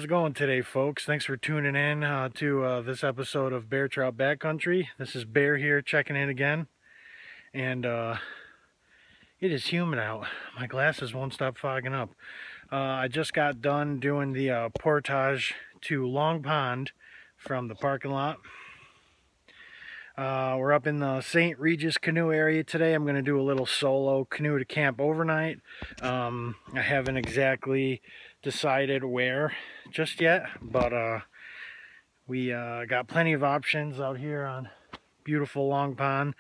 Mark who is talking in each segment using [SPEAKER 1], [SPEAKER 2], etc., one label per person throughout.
[SPEAKER 1] it going today, folks? Thanks for tuning in to this episode of Bear Trout Backcountry. This is Bear here checking in again, and it is humid out. My glasses won't stop fogging up. I just got done doing the portage to Long Pond from the parking lot. We're up in the St. Regis canoe area today. I'm going to do a little solo canoe to camp overnight. I haven't exactly decided where just yet, but we got plenty of options out here on beautiful Long Pond.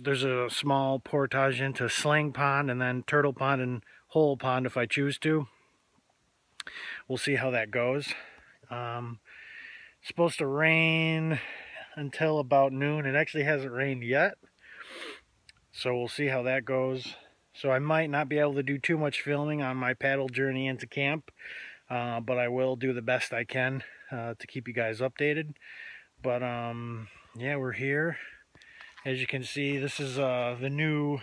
[SPEAKER 1] There's a small portage into Sling Pond and then Turtle Pond and Hole Pond if I choose to. We'll see how that goes. It's supposed to rain until about noon. It actually hasn't rained yet, so we'll see how that goes. So I might not be able to do too much filming on my paddle journey into camp, but I will do the best I can to keep you guys updated. But yeah, we're here. As you can see, this is the new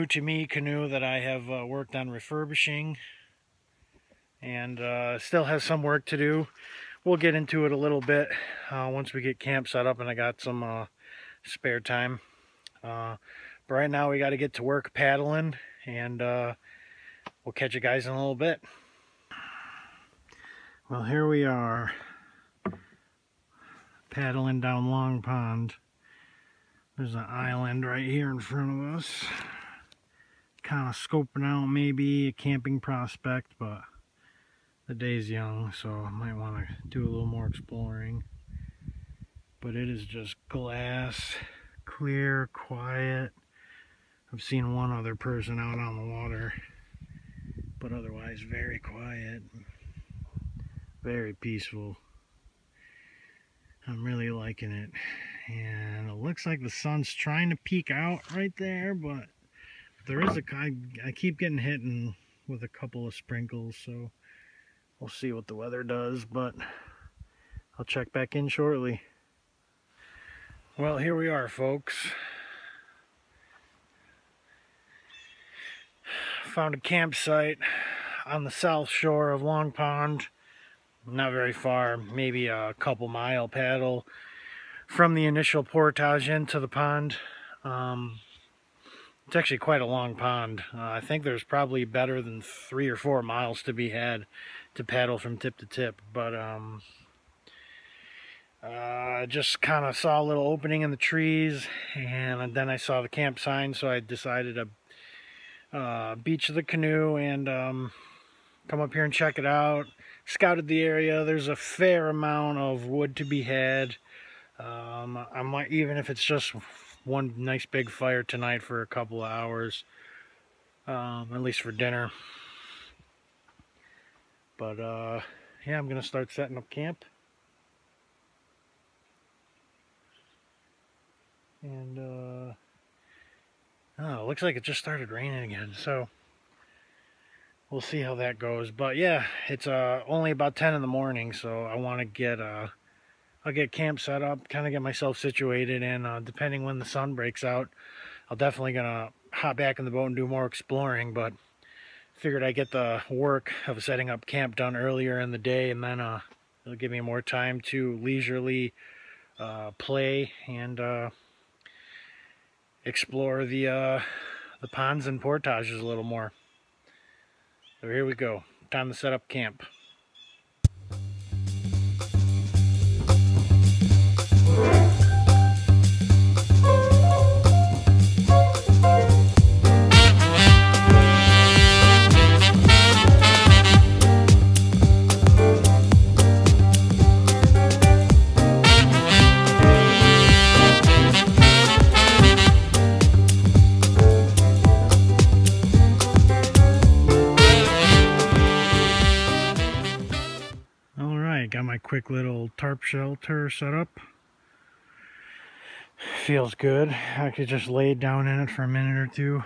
[SPEAKER 1] to me canoe that I have worked on refurbishing, and still has some work to do. We'll get into it a little bit once we get camp set up and I got some spare time. But right now we got to get to work paddling, and we'll catch you guys in a little bit. Well, here we are paddling down Long Pond. There's an island right here in front of us. Kind of scoping out maybe a camping prospect, but the day's young, so I might want to do a little more exploring. But it is just glass, clear, quiet. I've seen one other person out on the water, but otherwise very quiet, very peaceful. I'm really liking it. And it looks like the sun's trying to peek out right there, but there is I keep getting hit with a couple of sprinkles, so we'll see what the weather does, but I'll check back in shortly. Well, here we are, folks. Found a campsite on the south shore of Long Pond. Not very far, maybe a couple mile paddle from the initial portage into the pond. It's actually quite a long pond. I think there's probably better than 3 or 4 miles to be had to paddle from tip to tip, but I just kind of saw a little opening in the trees, and then I saw the camp sign, so I decided to beach the canoe and come up here and check it out. Scouted the area. There's a fair amount of wood to be had. I might, even if it's just one nice big fire tonight for a couple of hours, at least for dinner. But yeah, I'm gonna start setting up camp, and oh, it looks like it just started raining again, so we'll see how that goes. But yeah, it's only about 10 in the morning, so I want to get I'll get camp set up, kind of get myself situated, and depending when the sun breaks out, I'll definitely gonna hop back in the boat and do more exploring. But figured I'd get the work of setting up camp done earlier in the day, and then it'll give me more time to leisurely play and explore the ponds and portages a little more. So here we go. Time to set up camp. Got my quick little tarp shelter set up. Feels good. I could just lay down in it for a minute or two.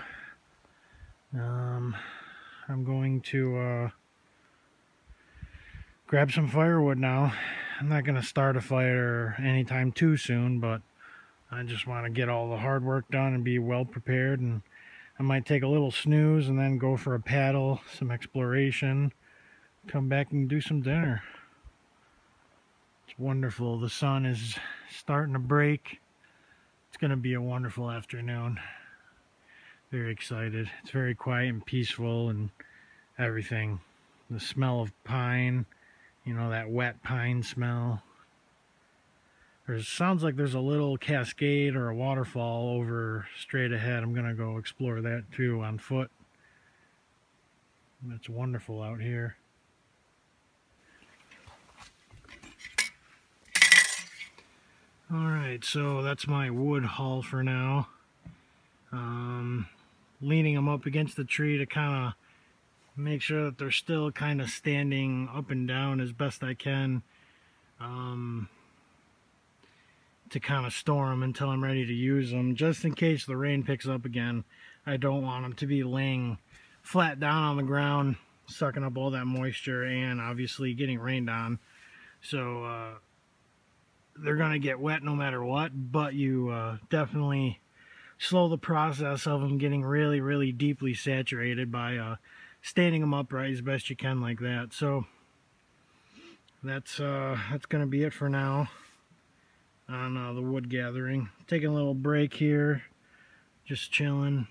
[SPEAKER 1] I'm going to grab some firewood now. I'm not going to start a fire anytime too soon, but I just want to get all the hard work done and be well prepared. And I might take a little snooze and then go for a paddle, some exploration. come back and do some dinner. It's wonderful. The sun is starting to break. It's going to be a wonderful afternoon. Very excited. It's very quiet and peaceful and everything. The smell of pine, you know, that wet pine smell. Sounds like there's a little cascade or a waterfall over straight ahead. I'm going to go explore that too on foot. It's wonderful out here. Alright, so that's my wood haul for now. Leaning them up against the tree to kind of make sure that they're still kind of standing up and down as best I can, to kind of store them until I'm ready to use them, just in case the rain picks up again. I don't want them to be laying flat down on the ground, sucking up all that moisture and obviously getting rained on. So they're gonna get wet no matter what, but you definitely slow the process of them getting really deeply saturated by standing them upright as best you can like that. So that's gonna be it for now on the wood gathering. Taking a little break here, just chilling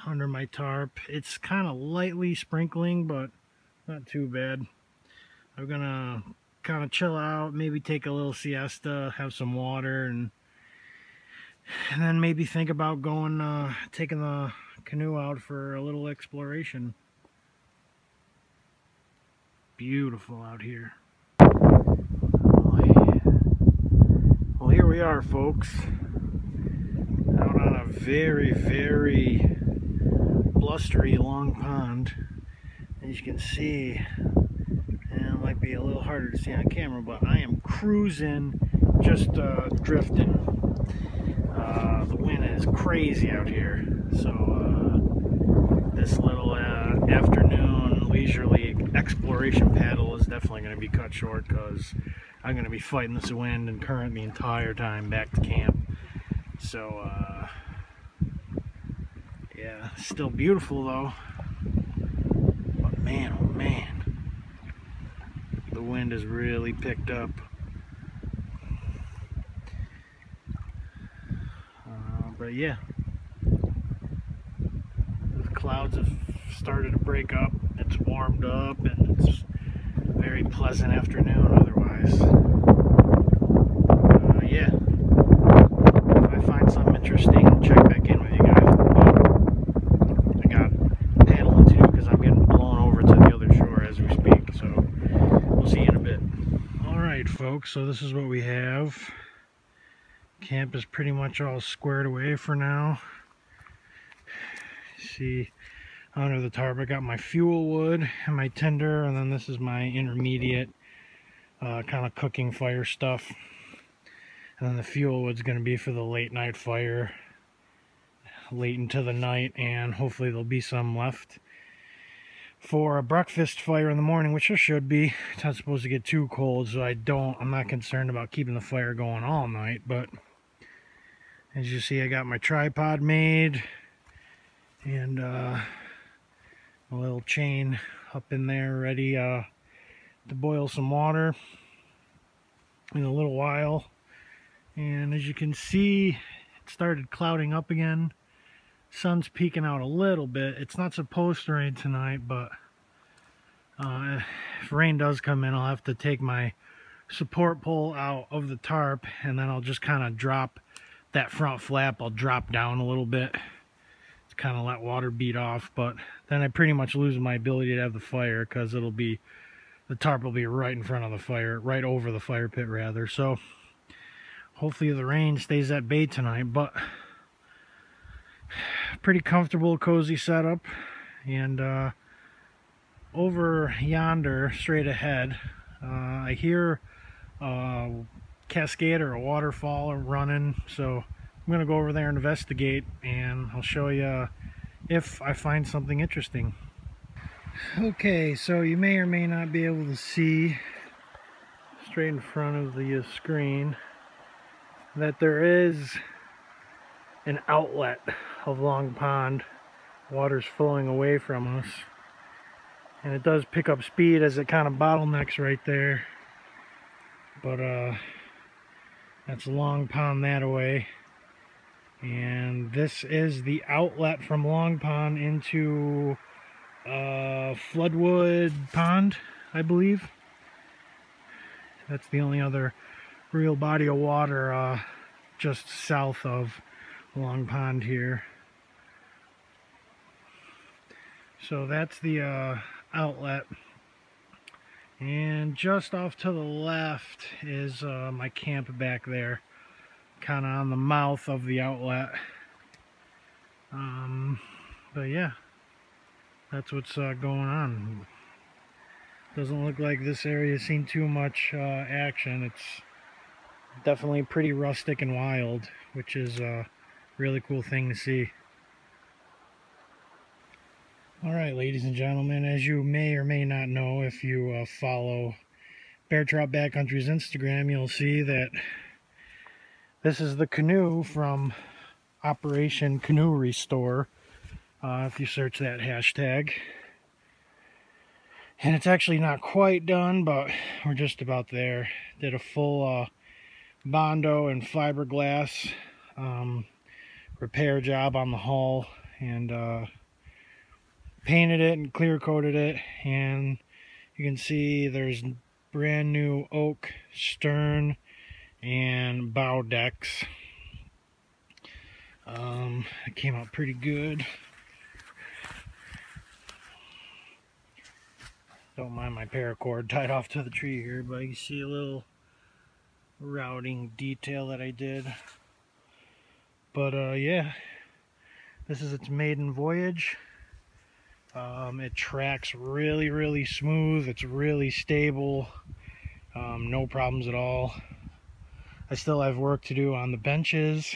[SPEAKER 1] under my tarp. It's kind of lightly sprinkling, but not too bad. I'm gonna kind of chill out, maybe take a little siesta, have some water, and then maybe think about going, taking the canoe out for a little exploration. Beautiful out here. Oh, yeah. Well, here we are, folks, out on a very blustery long pond. As you can see, and it might be a little harder to see on camera, but I am cruising, just drifting. The wind is crazy out here, so this little afternoon leisurely exploration paddle is definitely going to be cut short, because I'm going to be fighting this wind and current the entire time back to camp. So yeah, still beautiful though, but man, oh man, the wind has really picked up. But yeah, the clouds have started to break up. It's warmed up and it's a very pleasant afternoon otherwise. Yeah, if I find something interesting, I'll check back in with you guys. But I got paddling too, because I'm getting blown over to the other shore as we speak, so we'll see you in a bit. Alright folks, so this is what we have. Camp is pretty much all squared away for now. See, under the tarp I got my fuel wood and my tinder, and then this is my intermediate kind of cooking fire stuff. And then the fuel wood's going to be for the late night fire, late into the night, and hopefully there'll be some left for a breakfast fire in the morning, which there should be. It's not supposed to get too cold, so I'm not concerned about keeping the fire going all night. But as you see, I got my tripod made and a little chain up in there ready to boil some water in a little while. And as you can see, it started clouding up again. Sun's peeking out a little bit. It's not supposed to rain tonight, but if rain does come in, I'll have to take my support pole out of the tarp, and then I'll just kind of drop that front flap. I'll drop down a little bit to kind of let water beat off, but then I pretty much lose my ability to have the fire, because the tarp will be right in front of the fire, right over the fire pit rather. So hopefully the rain stays at bay tonight, but pretty comfortable, cozy setup. And over yonder, straight ahead, I hear a cascade or a waterfall running, so I'm gonna go over there and investigate, and I'll show you if I find something interesting. Okay, so you may or may not be able to see straight in front of the screen that there is an outlet of Long Pond. Water's flowing away from us, And it does pick up speed as it kind of bottlenecks right there. But that's a Long Pond that away. And this is the outlet from Long Pond into Floodwood Pond, I believe. That's the only other real body of water just south of Long Pond here. So that's the outlet. And just off to the left is my camp back there, kind of on the mouth of the outlet. But yeah, that's what's going on. Doesn't look like this area has seen too much action. It's definitely pretty rustic and wild, which is a really cool thing to see. Alright, ladies and gentlemen, as you may or may not know, if you follow Bear Trout Backcountry's Instagram, you'll see that this is the canoe from Operation Canoe Restore, if you search that hashtag. And it's actually not quite done, but we're just about there. Did a full Bondo and fiberglass repair job on the hull, and painted it and clear coated it, and you can see there's brand new oak stern and bow decks. It came out pretty good. Don't mind my paracord tied off to the tree here, but you see a little routing detail that I did. But yeah, this is its maiden voyage. It tracks really smooth. It's really stable. No problems at all. I still have work to do on the benches.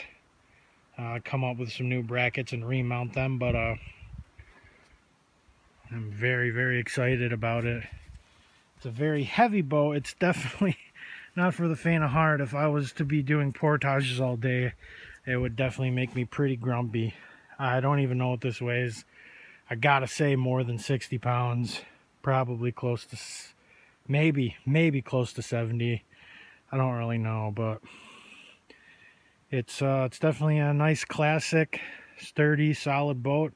[SPEAKER 1] Come up with some new brackets and remount them, but I'm very excited about it. It's a very heavy boat. It's definitely not for the faint of heart. If I was to be doing portages all day, it would definitely make me pretty grumpy. I don't even know what this weighs. I gotta say more than 60 pounds. Probably close to, maybe close to 70. I don't really know, but it's definitely a nice, classic, sturdy, solid boat.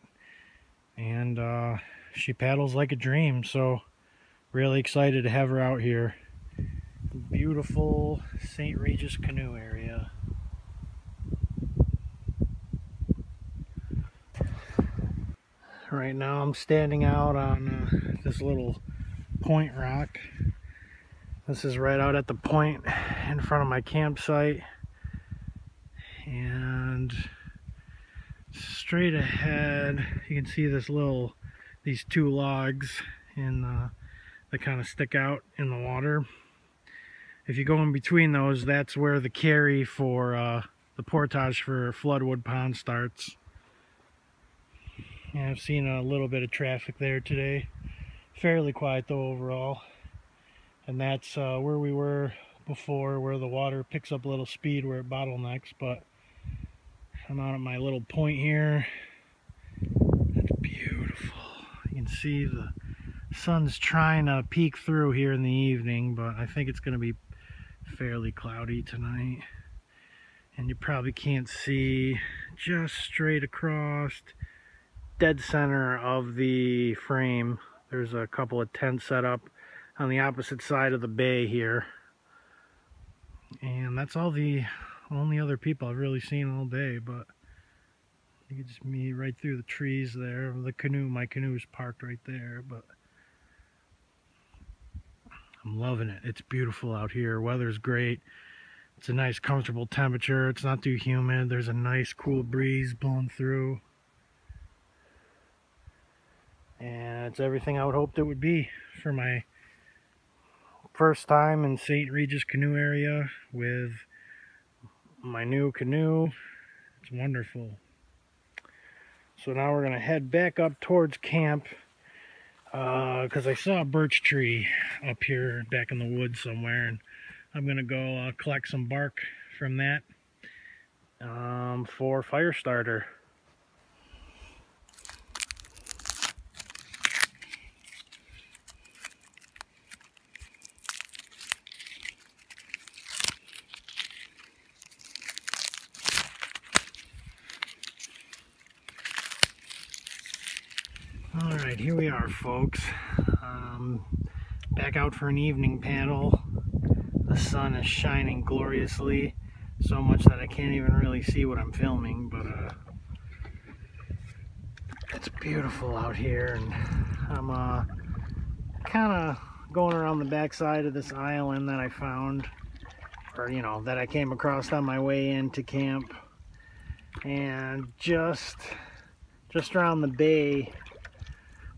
[SPEAKER 1] And she paddles like a dream, so really excited to have her out here. Beautiful St. Regis canoe area. Right now I'm standing out on this little point rock. This is right out at the point in front of my campsite, and straight ahead you can see these two logs that kind of stick out in the water. If you go in between those, that's where the carry for the portage for Floodwood Pond starts. And I've seen a little bit of traffic there today. Fairly quiet though overall. And that's where we were before, where the water picks up a little speed where it bottlenecks. But I'm out at my little point here. It's beautiful. You can see the sun's trying to peek through here in the evening, but I think it's going to be fairly cloudy tonight. And you probably can't see just straight across, dead center of the frame. There's a couple of tents set up on the opposite side of the bay here. And that's all the only other people I've really seen all day, but you can just me right through the trees there. The canoe, my canoe's parked right there, but I'm loving it. It's beautiful out here. Weather's great. It's a nice, comfortable temperature. It's not too humid. There's a nice, cool breeze blowing through. And it's everything I would hoped it would be for my first time in St. Regis canoe area with my new canoe. It's wonderful. So now we're going to head back up towards camp, because I saw a birch tree up here back in the woods somewhere, and I'm going to go collect some bark from that for fire starter. Alright, here we are, folks. Back out for an evening paddle. The sun is shining gloriously, so much that I can't even really see what I'm filming, but it's beautiful out here, and I'm kind of going around the backside of this island that I found, or that I came across on my way into camp, and just around the bay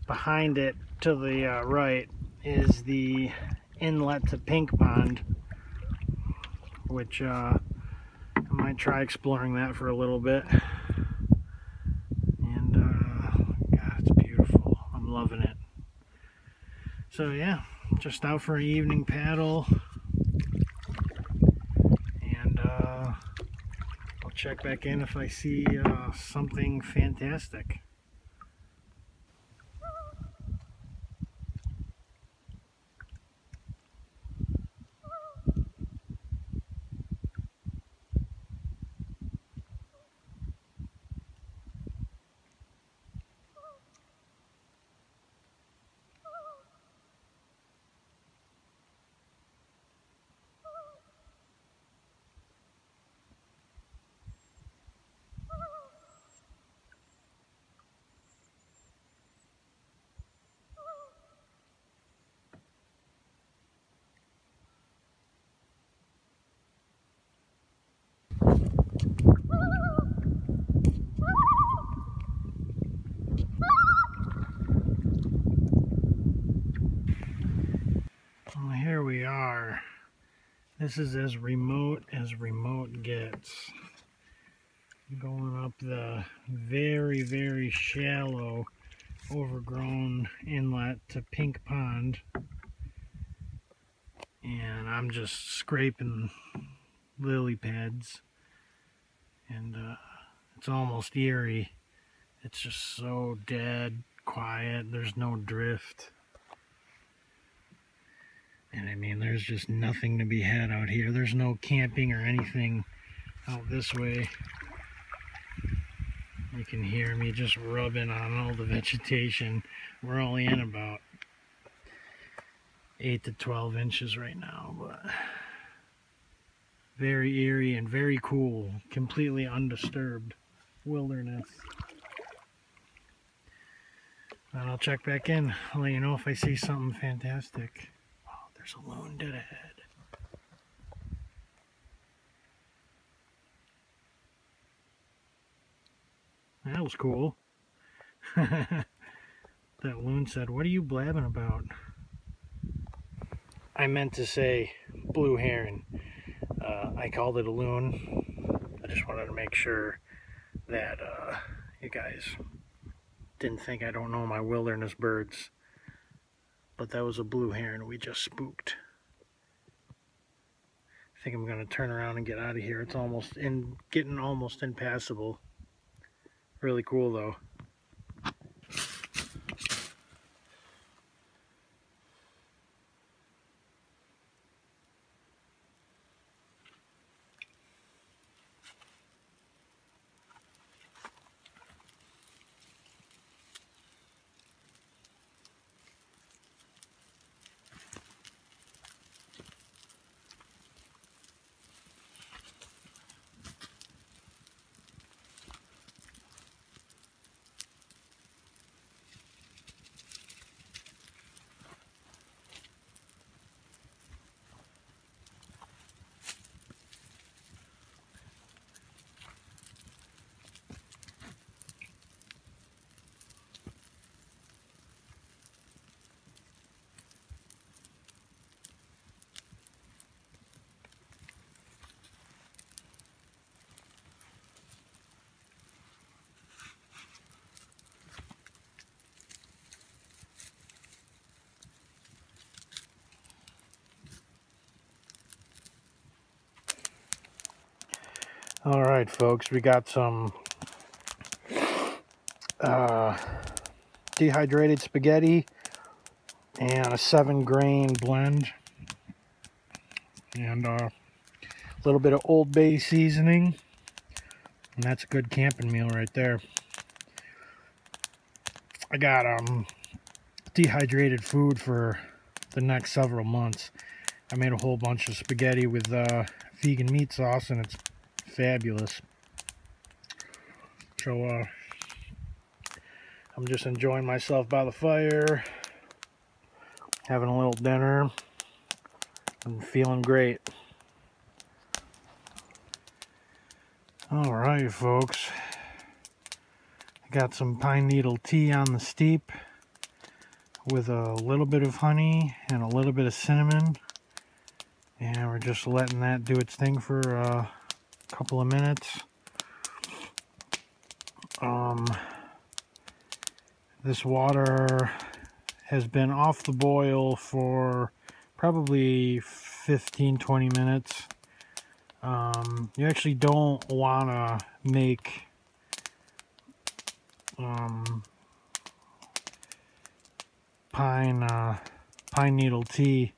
[SPEAKER 1] behind it to the right is the inlet to Pink Pond, which I might try exploring that for a little bit. And God, it's beautiful. I'm loving it. So yeah, just out for an evening paddle, and I'll check back in if I see something fantastic. Well, here we are. This is as remote gets. Going up the very, very shallow, overgrown inlet to Pink Pond. And I'm just scraping lily pads. And it's almost eerie. It's just so dead, quiet. There's no drift. And I mean, there's just nothing to be had out here. There's no camping or anything out this way. You can hear me just rubbing on all the vegetation. We're only in about 8 to 12 inches right now, but very eerie and very cool. Completely undisturbed wilderness. And I'll check back in. I'll let you know if I see something fantastic. There's a loon dead ahead. That was cool. That loon said, "What are you blabbing about?" I meant to say blue heron. I called it a loon. I just wanted to make sure that you guys didn't think I don't know my wilderness birds. But that was a blue heron we just spooked. I think I'm going to turn around and get out of here. It's getting almost impassable. Really cool though. All right, folks, we got some dehydrated spaghetti and a 7-grain blend, and a little bit of Old Bay seasoning, and that's a good camping meal right there. I got dehydrated food for the next several months. I made a whole bunch of spaghetti with vegan meat sauce, and it's fabulous. So I'm just enjoying myself by the fire, having a little dinner. I'm feeling great. Alright, folks. I got some pine needle tea on the steep with a little bit of honey and a little bit of cinnamon. And we're just letting that do its thing for a couple of minutes. This water has been off the boil for probably 15-20 minutes. You actually don't want to make pine needle tea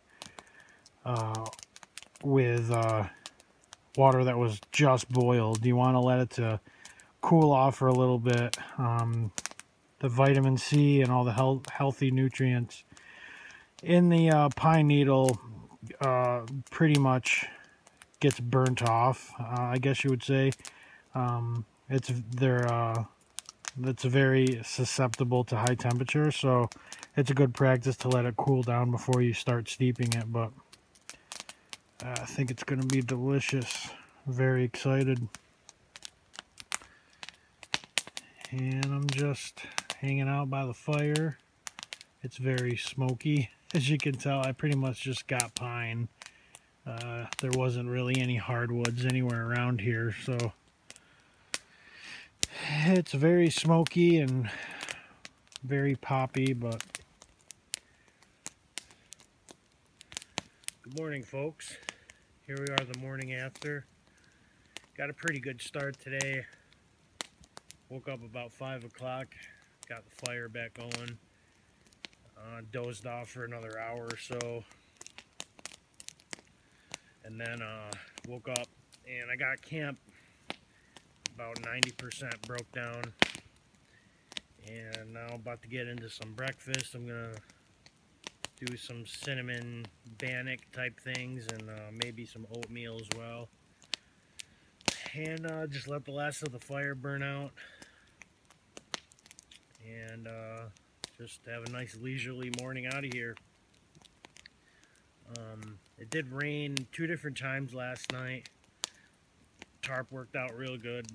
[SPEAKER 1] with water that was just boiled. You want to let it to cool off for a little bit. The vitamin C and all the healthy nutrients in the pine needle pretty much gets burnt off, I guess you would say. It's very susceptible to high temperature, so it's a good practice to let it cool down before you start steeping it. But I think it's going to be delicious. Very excited. And I'm just hanging out by the fire. It's very smoky. As you can tell, I pretty much just got pine. There wasn't really any hardwoods anywhere around here, so it's very smoky and very poppy. But good morning, folks. Here we are the morning after. Got a pretty good start today. Woke up about 5 o'clock, got the fire back going, dozed off for another hour or so, and then woke up and I got camp about 90% broke down, and now I'm about to get into some breakfast. I'm gonna do some cinnamon bannock type things and maybe some oatmeal as well, and just let the last of the fire burn out, and just have a nice leisurely morning out of here. It did rain 2 different times last night. Tarp worked out real good.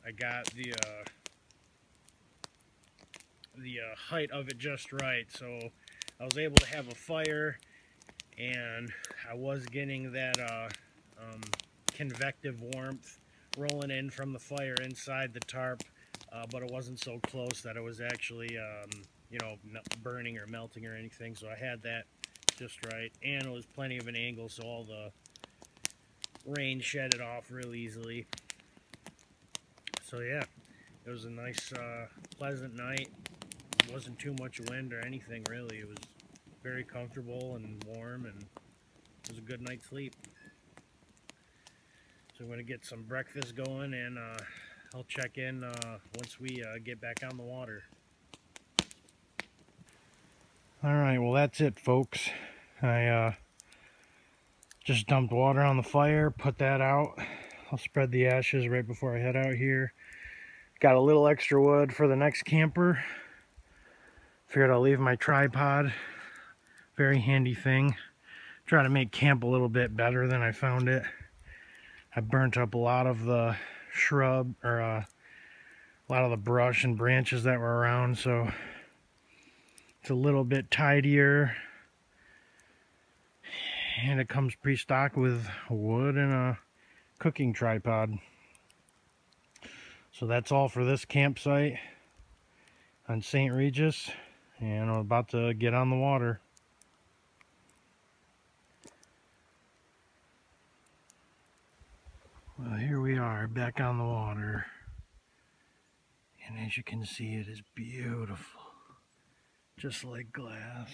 [SPEAKER 1] I got the height of it just right, so I was able to have a fire, and I was getting that convective warmth rolling in from the fire inside the tarp, but it wasn't so close that it was actually burning or melting or anything. So I had that just right, and it was plenty of an angle, so all the rain shed it off real easily. So yeah, it was a nice pleasant night. It wasn't too much wind or anything really. It was very comfortable and warm, and it was a good night's sleep. So I'm going to get some breakfast going, and I'll check in once we get back on the water. Alright, well that's it, folks. I just dumped water on the fire, put that out. I'll spread the ashes right before I head out here. Got a little extra wood for the next camper. Figured I'll leave my tripod. Very handy thing. Try to make camp a little bit better than I found it. I burnt up a lot of the shrub, or a lot of the brush and branches that were around, so it's a little bit tidier. And it comes pre-stocked with wood and a cooking tripod. So that's all for this campsite on St. Regis, and I'm about to get on the water. Well, here we are back on the water, and as you can see, it is beautiful, just like glass.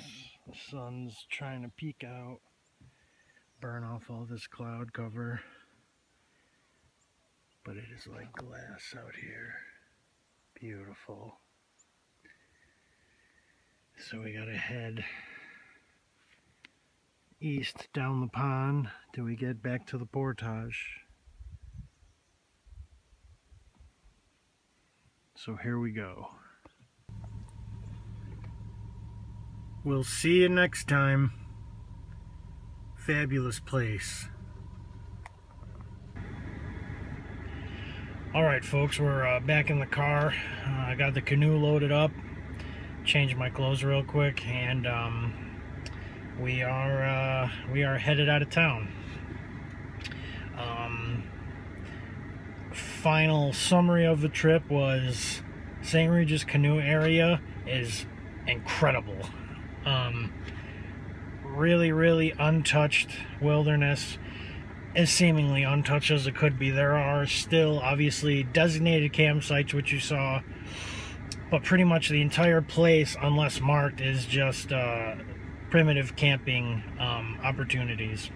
[SPEAKER 1] The sun's trying to peek out, burn off all this cloud cover, but it is like glass out here. Beautiful. So we gotta head east down the pond till we get back to the portage. So here we go. We'll see you next time. Fabulous place. Alright folks, we're back in the car. I got the canoe loaded up. Changed my clothes real quick, and we are headed out of town. Final summary of the trip was St. Regis canoe area is incredible. Really untouched wilderness, as seemingly untouched as it could be. There are still obviously designated campsites, which you saw, but pretty much the entire place, unless marked, is just primitive camping opportunities,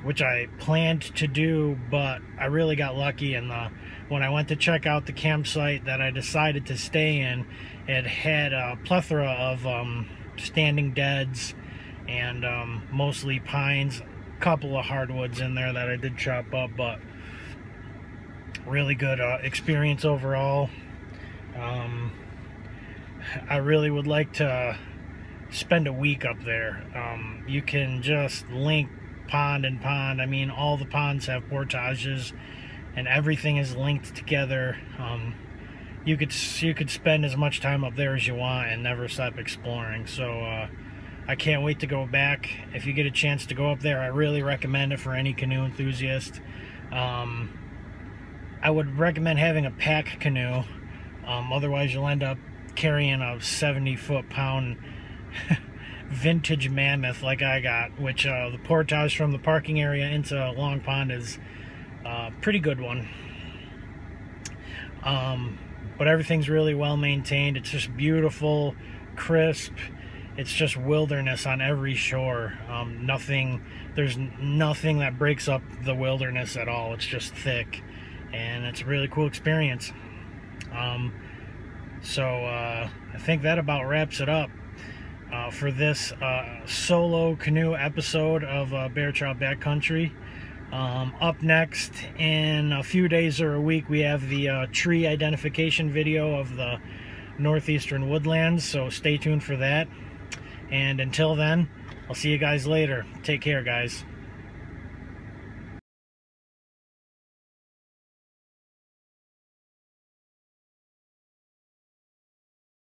[SPEAKER 1] which I planned to do, but I really got lucky. And when I went to check out the campsite that I decided to stay in, it had a plethora of standing deads and mostly pines, a couple of hardwoods in there that I did chop up, but really good experience overall. I really would like to spend a week up there. You can just link pond and pond. I mean, all the ponds have portages and everything is linked together. You could spend as much time up there as you want and never stop exploring. So I can't wait to go back. If you get a chance to go up there, I really recommend it for any canoe enthusiast. I would recommend having a pack canoe. Otherwise you'll end up carrying a 70-foot-pound vintage mammoth like I got, which the portage from the parking area into Long Pond is a pretty good one. But everything's really well maintained. It's just beautiful, crisp. It's just wilderness on every shore. There's nothing that breaks up the wilderness at all. It's just thick, and it's a really cool experience. I think that about wraps it up for this solo canoe episode of Bear Trout Backcountry. Up next, in a few days or a week, we have the tree identification video of the northeastern woodlands, so stay tuned for that. And until then, I'll see you guys later. Take care, guys.